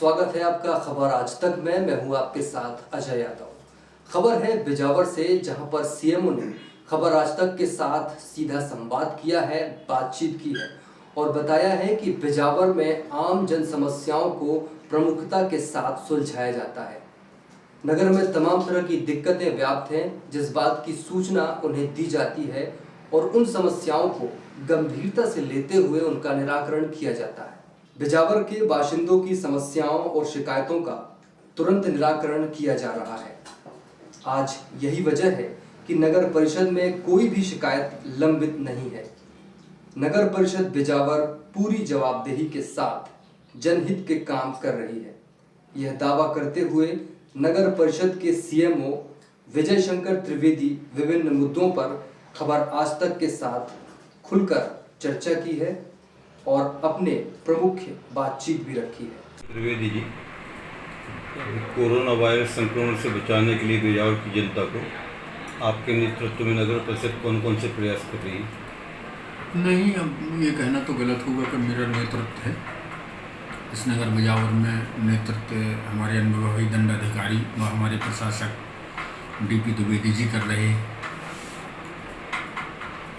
स्वागत है आपका खबर आज तक में। मैं हूं आपके साथ अजय यादव। खबर है बिजावर से, जहां पर सीएमओ ने खबर आज तक के साथ सीधा संवाद किया है, बातचीत की है और बताया है कि बिजावर में आम जन समस्याओं को प्रमुखता के साथ सुलझाया जाता है। नगर में तमाम तरह की दिक्कतें व्याप्त हैं, जिस बात की सूचना उन्हें दी जाती है और उन समस्याओं को गंभीरता से लेते हुए उनका निराकरण किया जाता है। बिजावर के बाशिंदों की समस्याओं और शिकायतों का तुरंत निराकरण किया जा रहा है। आज यही वजह है कि नगर परिषद में कोई भी शिकायत लंबित नहीं है। नगर परिषद बिजावर पूरी जवाबदेही के साथ जनहित के काम कर रही है, यह दावा करते हुए नगर परिषद के सीएमओ विजय शंकर त्रिवेदी विभिन्न मुद्दों पर खबर आज तक के साथ खुलकर चर्चा की है और अपने प्रमुख बातचीत भी रखी है। त्रिवेदी जी, कोरोना वायरस संक्रमण से बचाने के लिए बिजावर की जनता को आपके नेतृत्व में नगर परिषद कौन कौन से प्रयास कर रही है? नहीं, अब ये कहना तो गलत होगा कि मेरा नेतृत्व है। इस नगर बिजावर में नेतृत्व हमारे अनुभवी दंडाधिकारी व हमारे प्रशासक डीपी द्विवेदी जी कर रहे हैं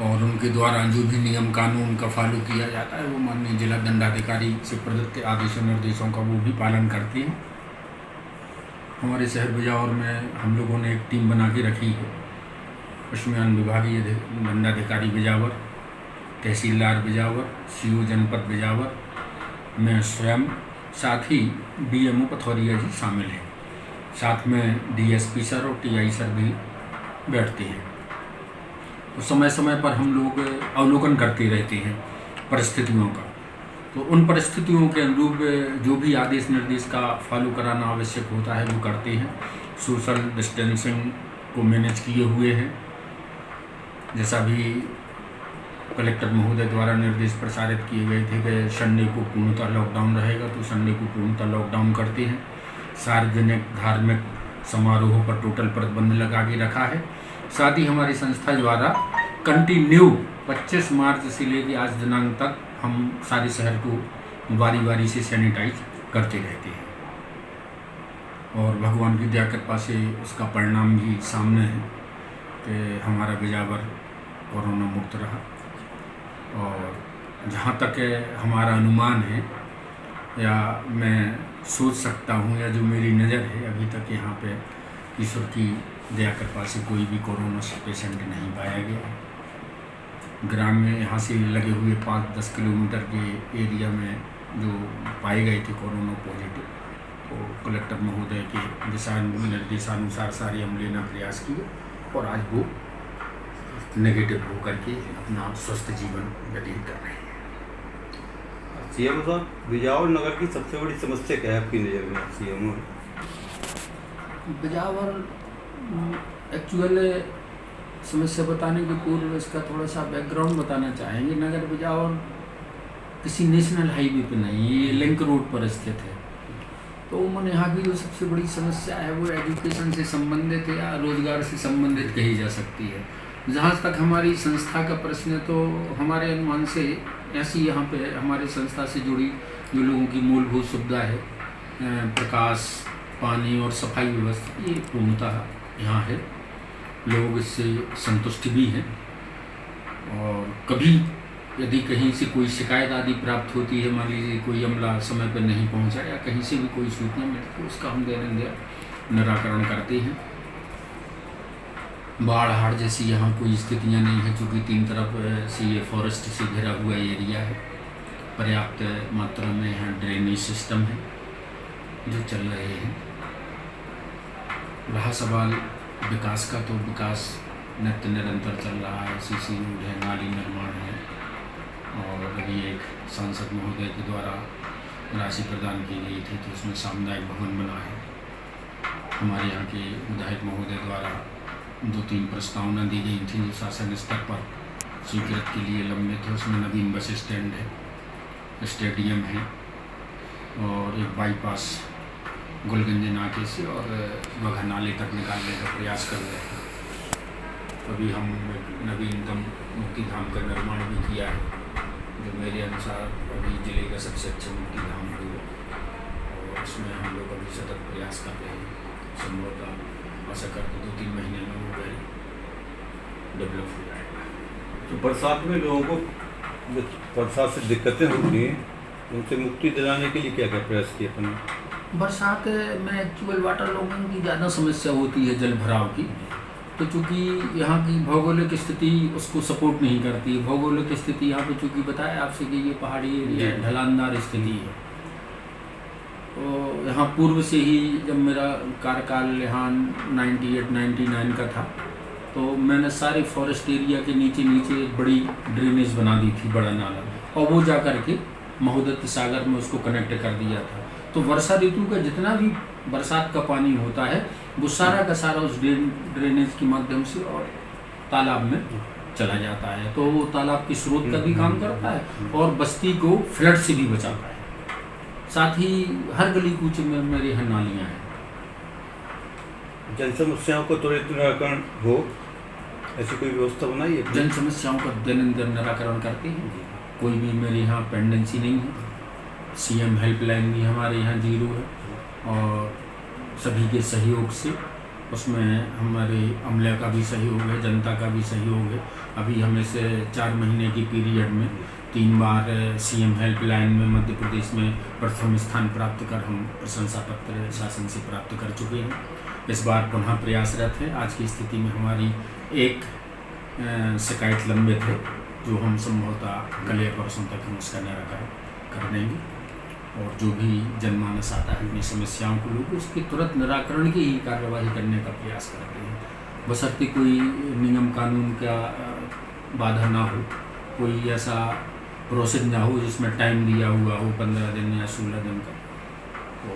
और उनके द्वारा जो भी नियम कानून का फॉलो किया जाता है वो माननीय जिला दंडाधिकारी से प्रदत्त आदेशों निर्देशों का वो भी पालन करते हैं। हमारे शहर बिजावर में हम लोगों ने एक टीम बना के रखी है। उसमें अनुविभागीय दंडाधिकारी बिजावर, तहसीलदार बिजावर, सीओ जनपद बिजावर, मैं स्वयं, साथ ही डीएमओ पथौरिया जी शामिल हैं। साथ में डीएसपी सर और टीआई सर भी बैठते हैं। तो समय समय पर हम लोग अवलोकन करते रहते हैं परिस्थितियों का। तो उन परिस्थितियों के अनुरूप जो भी आदेश निर्देश का फॉलो कराना आवश्यक होता है वो करते हैं। सोशल डिस्टेंसिंग को मैनेज किए हुए हैं। जैसा भी कलेक्टर महोदय द्वारा निर्देश प्रसारित किए गए थे कि संडे को पूर्णतः लॉकडाउन रहेगा, तो संडे को पूर्णतः लॉकडाउन करते हैं। सार्वजनिक धार्मिक समारोहों पर टोटल प्रतिबंध लगा के रखा है। साथ ही हमारी संस्था द्वारा कंटिन्यू 25 मार्च से लेकर आज दिनांक तक हम सारे शहर को बारी बारी से सैनिटाइज करते रहते हैं और भगवान की दया कृपा से उसका परिणाम भी सामने है कि हमारा बिजावर कोरोना मुक्त रहा। और जहाँ तक हमारा अनुमान है या मैं सोच सकता हूँ या जो मेरी नज़र है, अभी तक यहाँ पे ईश्वर की दया कृपा से कोई भी कोरोना पेशेंट नहीं पाया गया। ग्राम में यहाँ से लगे हुए 5-10 किलोमीटर के एरिया में जो पाए गए थे कोरोना पॉजिटिव, तो कलेक्टर महोदय के दिशा निर्देशानुसार सारे हम लेना प्रयास किए और आज वो नेगेटिव होकर के अपना स्वस्थ जीवन व्यतीत कर रहे हैं। सीएम साहब, बिजावर नगर की सबसे बड़ी समस्या क्या है आपकी नज़र में? सीएम बिजावर एक्चुअल समस्या बताने के पूर्व इसका थोड़ा सा बैकग्राउंड बताना चाहेंगे। नगर बिजावर किसी नेशनल हाईवे पे नहीं, ये लिंक रोड पर स्थित है। तो उन्होंने यहाँ की जो सबसे बड़ी समस्या है वो एजुकेशन से संबंधित या रोजगार से संबंधित कही जा सकती है। जहाँ तक हमारी संस्था का प्रश्न है तो हमारे अनुमान से ऐसी यहाँ पे हमारी संस्था से जुड़ी जो लोगों की मूलभूत सुविधा है, प्रकाश, पानी और सफाई व्यवस्था, ये पूर्णतः यहाँ है। लोग इससे संतुष्ट भी हैं और कभी यदि कहीं से कोई शिकायत आदि प्राप्त होती है, मान लीजिए कोई अमला समय पर नहीं पहुँचा या कहीं से भी कोई सूचना मिलती है, उसका हम दैनिक निराकरण करते हैं। बाढ़ हाड़ जैसी यहाँ कोई स्थितियाँ नहीं है, चूँकि 3 तरफ से ये फॉरेस्ट से घिरा हुआ एरिया है। पर्याप्त मात्रा में यहाँ ड्रेनेज सिस्टम है जो चल रहे हैं। रहा सवाल विकास का, तो विकास नित्य निरंतर चल रहा है। सीसी रोड है, नाली निर्माण है और अभी एक सांसद महोदय के द्वारा राशि प्रदान की गई थी तो उसमें सामुदायिक भवन बना है। हमारे यहाँ के विधायक महोदय द्वारा 2-3 प्रस्तावना दी गई थी जो शासन स्तर पर स्वीकृत के लिए लंबित है। उसमें नवीन बस स्टैंड है, स्टेडियम है और एक बाईपास गुलगंज नाके से और बघा नाले तक निकालने का प्रयास कर रहे हैं। अभी हम नवीनतम मुक्ति धाम का निर्माण भी किया है जो मेरे अनुसार अभी जिले का सबसे अच्छा मुक्ति धाम है। और उसमें हम लोग अभी सतत प्रयास कर रहे हैं। संभवतः आशा करते 2-3 महीने में वो वेल डेवलप हो जाएगा। तो बरसात में लोगों को जो बरसात से दिक्कतें होती हैं उनसे मुक्ति दिलाने के लिए क्या क्या प्रयास किए अपन ने? बरसात में एक्चुअल वाटर लॉगिंग की ज़्यादा समस्या होती है, जल भराव की। तो चूँकि यहाँ की भौगोलिक स्थिति उसको सपोर्ट नहीं करती। भौगोलिक स्थिति यहाँ पे चूँकि बताया आपसे कि ये पहाड़ी एरिया है, ढलानदार स्थिति है। तो यहाँ पूर्व से ही जब मेरा कार्यकाल यहाँ 98-99 का था, तो मैंने सारे फॉरेस्ट एरिया के नीचे एक बड़ी ड्रेनेज बना दी थी, बड़ा नाला, और वो जा कर के महोदत्त सागर में उसको कनेक्ट कर दिया था। तो वर्षा ऋतु का जितना भी बरसात का पानी होता है वो सारा का सारा उस ड्रेनेज के माध्यम से और तालाब में चला जाता है। तो वो तालाब के स्रोत का भी काम करता है और बस्ती को फ्लड से भी बचाता है। साथ ही हर गली कूचे में मेरे यहाँ नालियाँ हैं। जन समस्याओं को त्वरित निराकरण हो ऐसी कोई व्यवस्था बनाई है? जन समस्याओं का दैनंदिन निराकरण करते हैं। कोई भी मेरे यहाँ पेंडेंसी नहीं है। सीएम हेल्पलाइन भी हमारे यहाँ 0 है और सभी के सहयोग से उसमें हमारे अमले का भी सहयोग है, जनता का भी सहयोग है। अभी हमें से 4 महीने की पीरियड में 3 बार सीएम हेल्पलाइन में मध्य प्रदेश में प्रथम स्थान प्राप्त कर हम प्रशंसा पत्र शासन से प्राप्त कर चुके हैं। इस बार पुनः प्रयासरत है। आज की स्थिति में हमारी एक शिकायत लंबित है जो हम संभवतः कल या परसों तक हम उसका निराकरण कर देंगे। और जो भी जनमानस आता है अपनी समस्याओं को लोग उसके तुरंत निराकरण की ही कार्यवाही करने का प्रयास करते हैं, बशर्ते कोई नियम कानून का बाधा ना हो, कोई ऐसा प्रोसेस ना हो जिसमें टाइम दिया हुआ हो 15 दिन या 16 दिन का। तो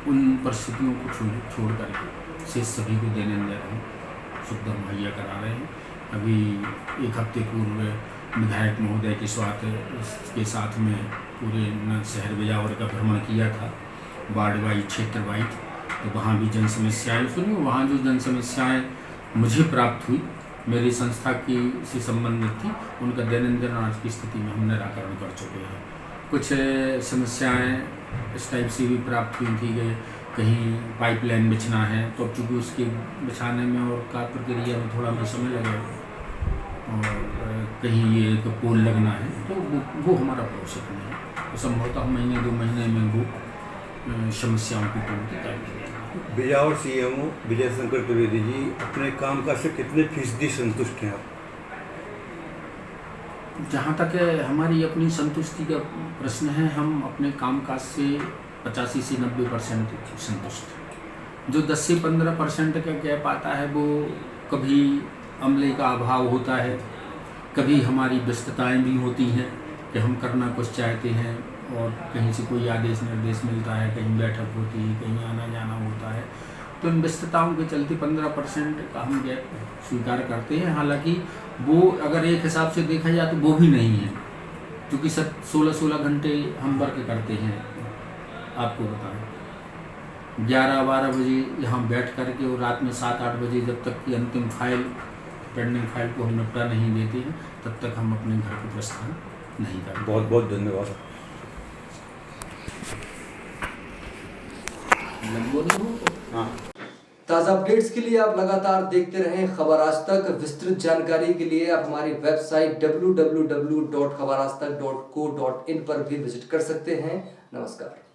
उन परिस्थितियों को छोड़ करके से सभी को दैनंदिन हम सुविधा मुहैया करा रहे हैं। अभी 1 हफ्ते पूर्व विधायक महोदय के साथ में पूरे शहर बिजावर का भ्रमण किया था, वार्ड वाइज, क्षेत्र वाइज। तो वहाँ भी जन समस्याएँ सुनी। वहाँ जो जन समस्याएँ मुझे प्राप्त हुई, मेरी संस्था की से संबंधित थी, उनका दैनंदिन आज की स्थिति में हम निराकरण कर चुके हैं। कुछ समस्याएँ इस टाइप से भी प्राप्त हुई थी कि कहीं पाइपलाइन बिछना है, तो अब चूँकि उसके बिछाने में और कार्य प्रक्रिया में थोड़ा में समय लगेगा, और कहीं ये एक पोल लगना है, तो वो हमारा प्रोसेस नहीं है। तो संभवतः महीने 2 महीने में वो समस्याओं की पूर्ति कर देंगे। बिजावर सीएमओ विजय शंकर त्रिवेदी जी अपने कामकाज से कितने % संतुष्ट हैं आप? जहाँ तक हमारी अपनी संतुष्टि का प्रश्न है, हम अपने कामकाज से 85 से 90% संतुष्ट हैं। जो 10 से 15% का गैप आता है वो कभी अमले का अभाव होता है, कभी हमारी व्यस्तताएँ भी होती हैं कि हम करना कुछ चाहते हैं और कहीं से कोई आदेश निर्देश मिलता है, कहीं बैठक होती है, कहीं आना जाना होता है। तो इन व्यस्तताओं के चलते 15% का हम गैप स्वीकार करते हैं। हालांकि वो अगर एक हिसाब से देखा जाए तो वो भी नहीं है, क्योंकि 16 घंटे हम वर्क करते हैं। आपको बताएं 11-12 बजे यहाँ बैठ करके और रात में 7-8 बजे जब तक की अंतिम पेंडिंग फाइल को हम निपटा नहीं देते हैं, तब तक हम अपने घर को प्रस्थान नहीं करते। बहुत बहुत धन्यवाद। हाँ। ताज़ा अपडेट्स के लिए आप लगातार देखते रहें खबर आज तक। विस्तृत जानकारी के लिए आप हमारी वेबसाइट www.khabarajtak.co.in पर भी विजिट कर सकते हैं। नमस्कार।